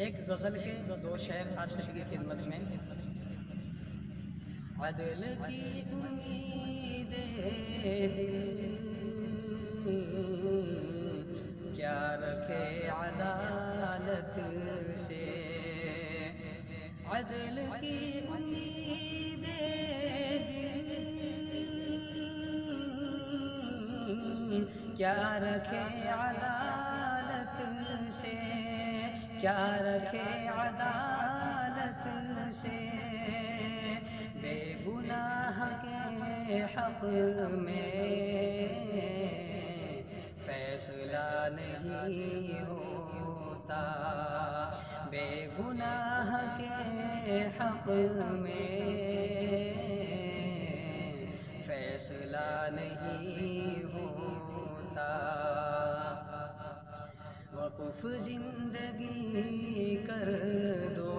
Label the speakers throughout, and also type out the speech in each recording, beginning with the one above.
Speaker 1: ایک غزل کے دو شعر آپ سب کی خدمت میں۔ عدل کی امید دل کیا رکھے عدالت سے، عدل کی امید دل کیا رکھے عدالت سے، کیا رکھے عدالت سے، بے گناہ کے حق میں فیصلہ نہیں ہوتا، بے گناہ کے حق میں فیصلہ نہیں ہوتا۔ وقف زندگی کر دو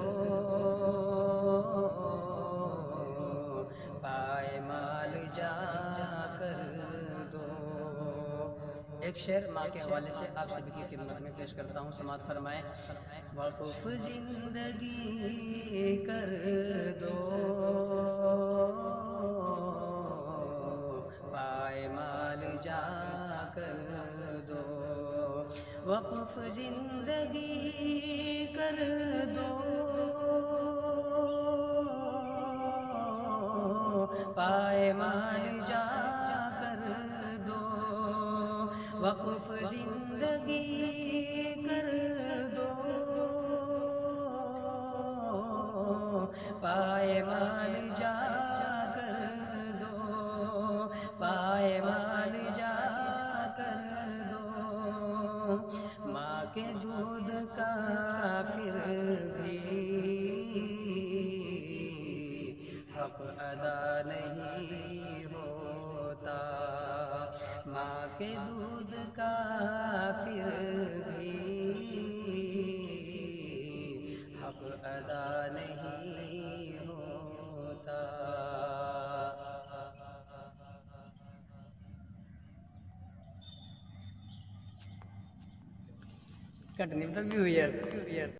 Speaker 1: پائمال جا کر دو۔ ایک شعر ماں کے حوالے سے آپ سبھی کی خدمت میں پیش کرتا ہوں، سماعت فرمائیں۔ وقف زندگی کر دو پائمال جا کر دو، وقف زندگی کر دو پائمال جا کر دو، وقف زندگی کر دو پائمال جا کر دو، پائمال جا کر دو۔ ماں کے دودھ کا پھر بھی حق ادا نہیں ہوتا، ماں کے دودھ کا پھر بھی حق ادا نہیں ہوتا۔ کٹنی بھی ہوئی یار۔